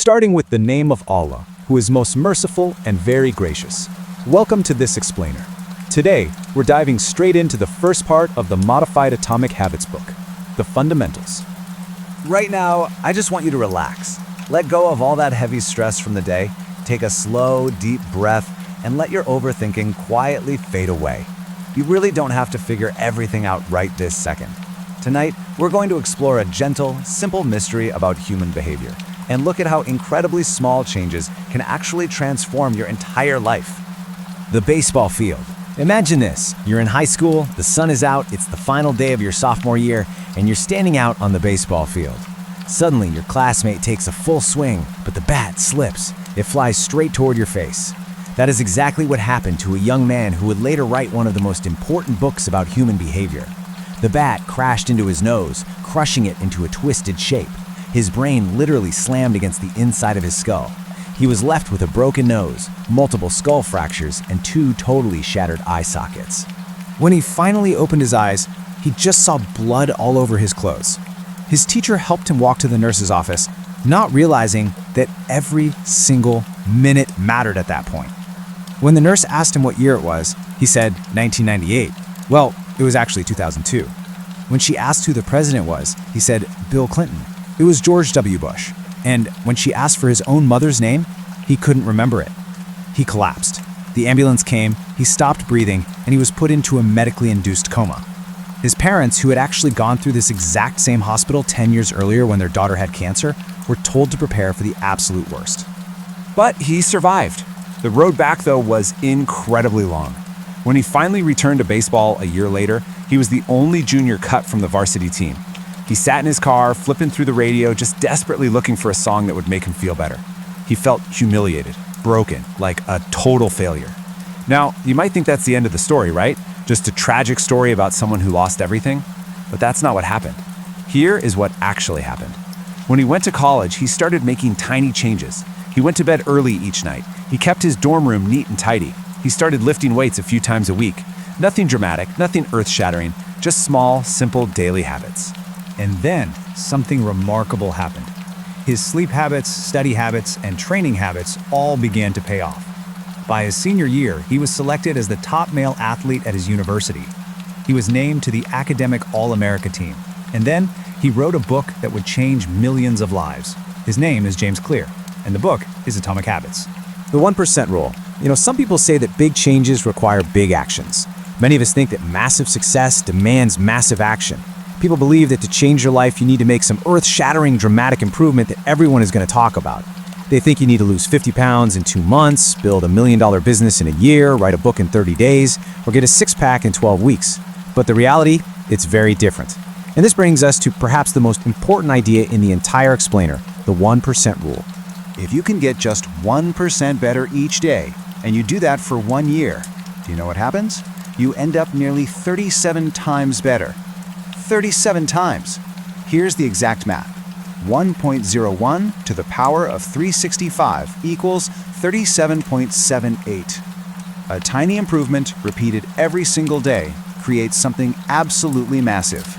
starting with the name of Allah, who is most merciful and very gracious. Welcome to this explainer. Today, we're diving straight into the first part of the Modified Atomic Habits book, the fundamentals. Right now, I just want you to relax. Let go of all that heavy stress from the day, take a slow, deep breath, and let your overthinking quietly fade away. You really don't have to figure everything out right this second. Tonight, we're going to explore a gentle, simple mystery about human behavior and look at how incredibly small changes can actually transform your entire life. The baseball field. Imagine this. You're in high school, the sun is out, it's the final day of your sophomore year, and you're standing out on the baseball field. Suddenly, your classmate takes a full swing, but the bat slips. It flies straight toward your face. That is exactly what happened to a young man who would later write one of the most important books about human behavior. The bat crashed into his nose, crushing it into a twisted shape. His brain literally slammed against the inside of his skull. He was left with a broken nose, multiple skull fractures, and 2 totally shattered eye sockets. When he finally opened his eyes, he just saw blood all over his clothes. His teacher helped him walk to the nurse's office, not realizing that every single minute mattered at that point. When the nurse asked him what year it was, he said 1998. Well, it was actually 2002. When she asked who the president was, he said Bill Clinton. It was George W. Bush. And when she asked for his own mother's name, he couldn't remember it. He collapsed. The ambulance came, he stopped breathing, and he was put into a medically induced coma. His parents, who had actually gone through this exact same hospital 10 years earlier when their daughter had cancer, were told to prepare for the absolute worst. But he survived. The road back, though, was incredibly long. When he finally returned to baseball a year later, he was the only junior cut from the varsity team. He sat in his car, flipping through the radio, just desperately looking for a song that would make him feel better. He felt humiliated, broken, like a total failure. Now, you might think that's the end of the story, right? Just a tragic story about someone who lost everything. But that's not what happened. Here is what actually happened. When he went to college, he started making tiny changes. He went to bed early each night. He kept his dorm room neat and tidy. He started lifting weights a few times a week. Nothing dramatic, nothing earth-shattering, just small, simple daily habits. And then, something remarkable happened. His sleep habits, study habits, and training habits all began to pay off. By his senior year, he was selected as the top male athlete at his university. He was named to the academic All-America team. And then, he wrote a book that would change millions of lives. His name is James Clear, and the book is Atomic Habits. The 1% rule. Some people say that big changes require big actions. Many of us think that massive success demands massive action. People believe that to change your life, you need to make some earth-shattering, dramatic improvement that everyone is going to talk about. They think you need to lose 50 pounds in 2 months, build $1 million business in a year, write a book in 30 days, or get a six-pack in 12 weeks. But the reality, it's very different. And this brings us to perhaps the most important idea in the entire explainer, the 1% rule. If you can get just 1% better each day, and you do that for 1 year, do you know what happens? You end up nearly 37 times better. 37 times. Here's the exact math. 1.01 to the power of 365 equals 37.78. A tiny improvement repeated every single day creates something absolutely massive.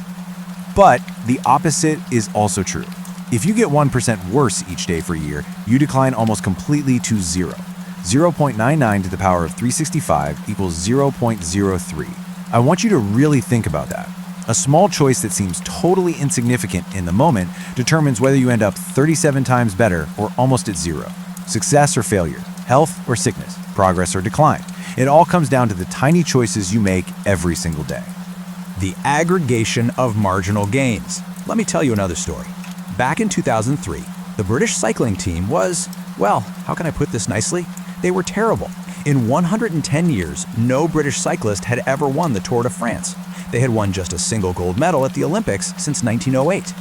But the opposite is also true. If you get 1% worse each day for a year, you decline almost completely to 0. 0.99 to the power of 365 equals 0.03. I want you to really think about that. A small choice that seems totally insignificant in the moment determines whether you end up 37 times better or almost at 0. Success or failure, health or sickness, progress or decline. It all comes down to the tiny choices you make every single day. The aggregation of marginal gains. Let me tell you another story. Back in 2003, the British cycling team was, well, how can I put this nicely? They were terrible. In 110 years, no British cyclist had ever won the Tour de France. They had won just a single gold medal at the Olympics since 1908.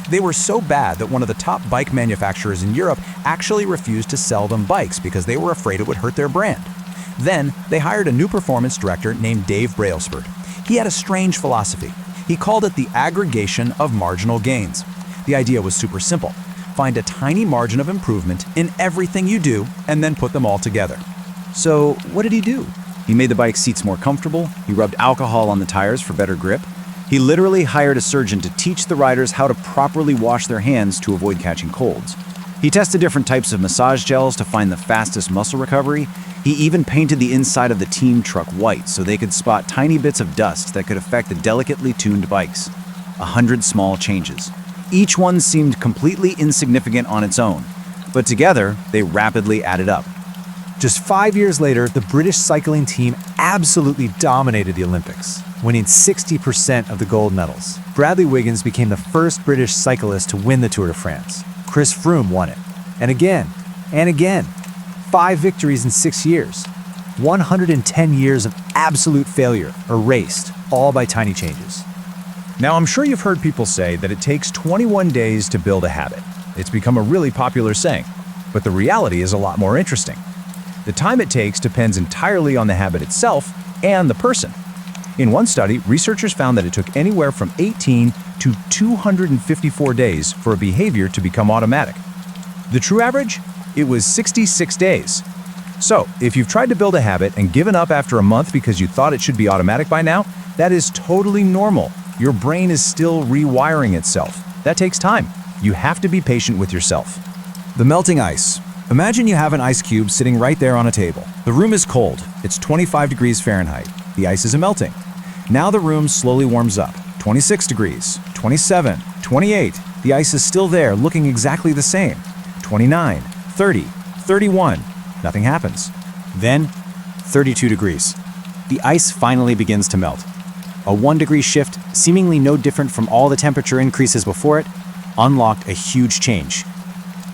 They were so bad that one of the top bike manufacturers in Europe actually refused to sell them bikes because they were afraid it would hurt their brand. Then, they hired a new performance director named Dave Brailsford. He had a strange philosophy. He called it the aggregation of marginal gains. The idea was super simple. Find a tiny margin of improvement in everything you do and then put them all together. So, what did he do? He made the bike seats more comfortable, he rubbed alcohol on the tires for better grip, he literally hired a surgeon to teach the riders how to properly wash their hands to avoid catching colds. He tested different types of massage gels to find the fastest muscle recovery. He even painted the inside of the team truck white so they could spot tiny bits of dust that could affect the delicately tuned bikes. 100 small changes. Each one seemed completely insignificant on its own, but together they rapidly added up. Just 5 years later, the British cycling team absolutely dominated the Olympics, winning 60% of the gold medals. Bradley Wiggins became the first British cyclist to win the Tour de France. Chris Froome won it. And again, and again. 5 victories in 6 years. 110 years of absolute failure erased, all by tiny changes. Now, I'm sure you've heard people say that it takes 21 days to build a habit. It's become a really popular saying, but the reality is a lot more interesting. The time it takes depends entirely on the habit itself and the person. In one study, researchers found that it took anywhere from 18 to 254 days for a behavior to become automatic. The true average? It was 66 days. So, if you've tried to build a habit and given up after a month because you thought it should be automatic by now, that is totally normal. Your brain is still rewiring itself. That takes time. You have to be patient with yourself. The melting ice. Imagine you have an ice cube sitting right there on a table. The room is cold. It's 25 degrees Fahrenheit. The ice isn't melting. Now the room slowly warms up. 26 degrees, 27, 28. The ice is still there, looking exactly the same. 29, 30, 31. Nothing happens. Then, 32 degrees. The ice finally begins to melt. A 1 degree shift, seemingly no different from all the temperature increases before it, unlocked a huge change.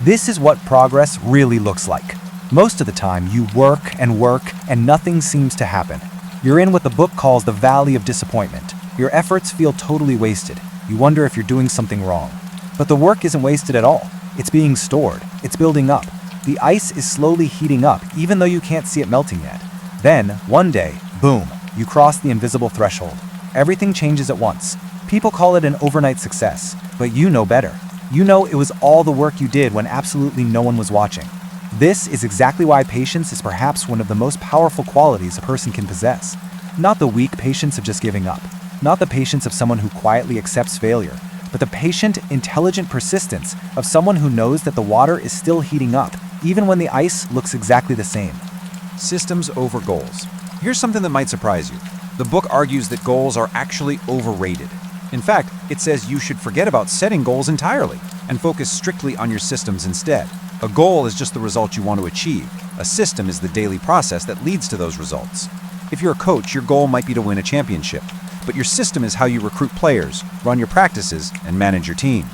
This is what progress really looks like. Most of the time, you work and nothing seems to happen. You're in what the book calls the valley of disappointment. Your efforts feel totally wasted. You wonder if you're doing something wrong. But the work isn't wasted at all. It's being stored. It's building up. The ice is slowly heating up, even though you can't see it melting yet. Then, one day, boom, you cross the invisible threshold. Everything changes at once. People call it an overnight success, but you know better. You know it was all the work you did when absolutely no one was watching. This is exactly why patience is perhaps one of the most powerful qualities a person can possess. Not the weak patience of just giving up. Not the patience of someone who quietly accepts failure, but the patient, intelligent persistence of someone who knows that the water is still heating up, even when the ice looks exactly the same. Systems over goals. Here's something that might surprise you. The book argues that goals are actually overrated. In fact, it says you should forget about setting goals entirely and focus strictly on your systems instead. A goal is just the result you want to achieve. A system is the daily process that leads to those results. If you're a coach, your goal might be to win a championship, but your system is how you recruit players, run your practices, and manage your team.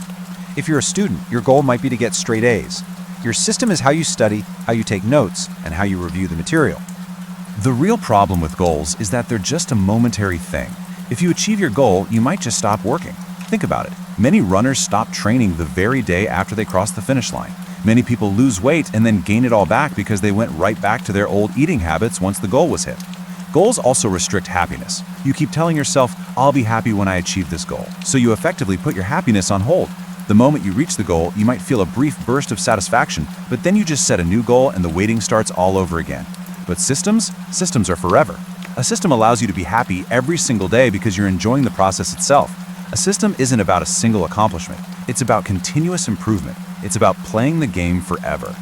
If you're a student, your goal might be to get straight A's. Your system is how you study, how you take notes, and how you review the material. The real problem with goals is that they're just a momentary thing. If you achieve your goal, you might just stop working. Think about it. Many runners stop training the very day after they cross the finish line. Many people lose weight and then gain it all back because they went right back to their old eating habits once the goal was hit. Goals also restrict happiness. You keep telling yourself, I'll be happy when I achieve this goal. So you effectively put your happiness on hold. The moment you reach the goal, you might feel a brief burst of satisfaction, but then you just set a new goal and the waiting starts all over again. But systems are forever. A system allows you to be happy every single day because you're enjoying the process itself. A system isn't about a single accomplishment. It's about continuous improvement. It's about playing the game forever.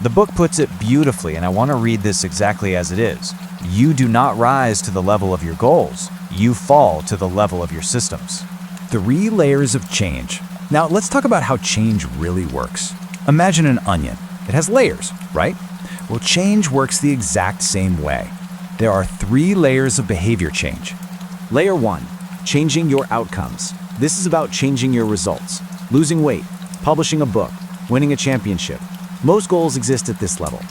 The book puts it beautifully, and I want to read this exactly as it is. You do not rise to the level of your goals. You fall to the level of your systems. 3 layers of change. Now, let's talk about how change really works. Imagine an onion. It has layers, right? Well, change works the exact same way. There are 3 layers of behavior change. Layer 1, changing your outcomes. This is about changing your results. Losing weight, publishing a book, winning a championship. Most goals exist at this level.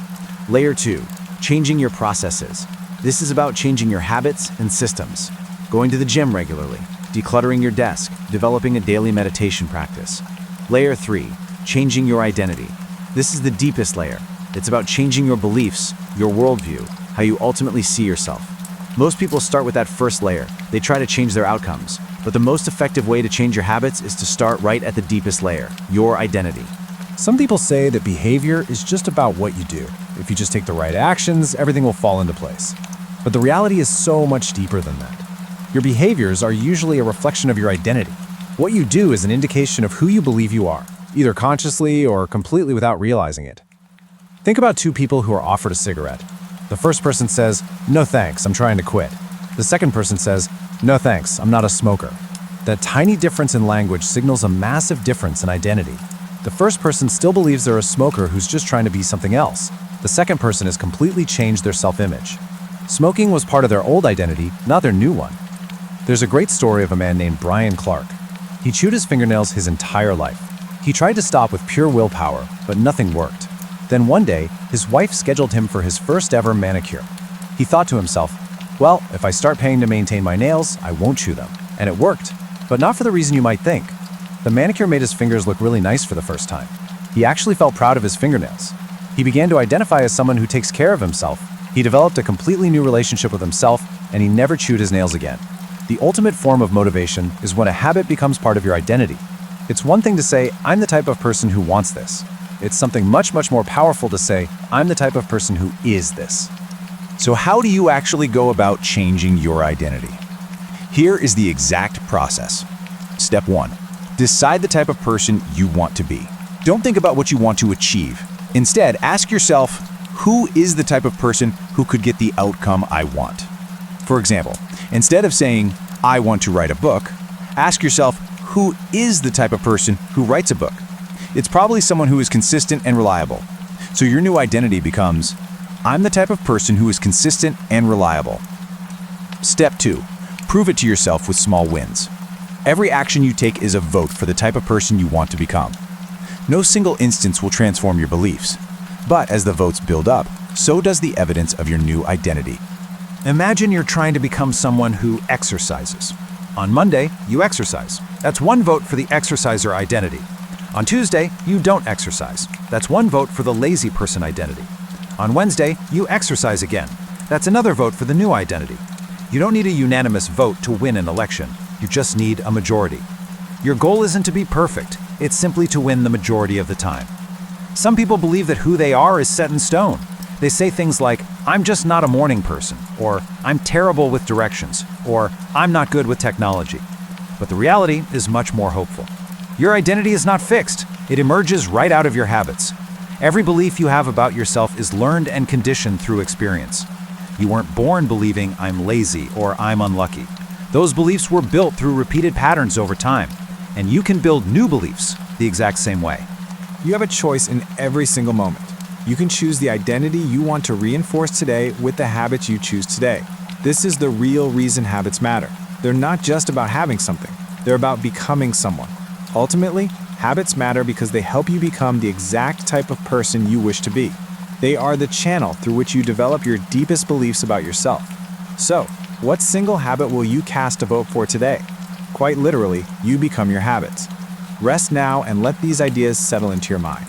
Layer 2, changing your processes. This is about changing your habits and systems. Going to the gym regularly, decluttering your desk, developing a daily meditation practice. Layer 3, changing your identity. This is the deepest layer. It's about changing your beliefs, your worldview, how you ultimately see yourself. Most people start with that first layer. They try to change their outcomes. But the most effective way to change your habits is to start right at the deepest layer, your identity. Some people say that behavior is just about what you do. If you just take the right actions, everything will fall into place. But the reality is so much deeper than that. Your behaviors are usually a reflection of your identity. What you do is an indication of who you believe you are. either consciously or completely without realizing it. Think about two people who are offered a cigarette. The first person says, "No thanks, I'm trying to quit." The second person says, "No thanks, I'm not a smoker." That tiny difference in language signals a massive difference in identity. The first person still believes they're a smoker who's just trying to be something else. The second person has completely changed their self-image. Smoking was part of their old identity, not their new one. There's a great story of a man named Brian Clark. He chewed his fingernails his entire life. He tried to stop with pure willpower, but nothing worked. Then one day, his wife scheduled him for his first ever manicure. He thought to himself, well, if I start paying to maintain my nails, I won't chew them. And it worked, but not for the reason you might think. The manicure made his fingers look really nice for the first time. He actually felt proud of his fingernails. He began to identify as someone who takes care of himself. He developed a completely new relationship with himself, and he never chewed his nails again. The ultimate form of motivation is when a habit becomes part of your identity. It's one thing to say, I'm the type of person who wants this. It's something much, much more powerful to say, I'm the type of person who is this. So how do you actually go about changing your identity? Here is the exact process. Step 1. Decide the type of person you want to be. Don't think about what you want to achieve. Instead, ask yourself, who is the type of person who could get the outcome I want? For example, instead of saying, I want to write a book, ask yourself, who is the type of person who writes a book? It's probably someone who is consistent and reliable. So your new identity becomes, I'm the type of person who is consistent and reliable. Step 2. Prove it to yourself with small wins. Every action you take is a vote for the type of person you want to become. No single instance will transform your beliefs. But as the votes build up, so does the evidence of your new identity. Imagine you're trying to become someone who exercises. On Monday, you exercise. That's one vote for the exerciser identity. On Tuesday, you don't exercise. That's one vote for the lazy person identity. On Wednesday, you exercise again. That's another vote for the new identity. You don't need a unanimous vote to win an election. You just need a majority. Your goal isn't to be perfect. It's simply to win the majority of the time. Some people believe that who they are is set in stone. They say things like, I'm just not a morning person, or I'm terrible with directions, or I'm not good with technology. But the reality is much more hopeful. Your identity is not fixed. It emerges right out of your habits. Every belief you have about yourself is learned and conditioned through experience. You weren't born believing I'm lazy or I'm unlucky. Those beliefs were built through repeated patterns over time, and you can build new beliefs the exact same way. You have a choice in every single moment. You can choose the identity you want to reinforce today with the habits you choose today. This is the real reason habits matter. They're not just about having something. They're about becoming someone. Ultimately, habits matter because they help you become the exact type of person you wish to be. They are the channel through which you develop your deepest beliefs about yourself. So, what single habit will you cast a vote for today? Quite literally, you become your habits. Rest now and let these ideas settle into your mind.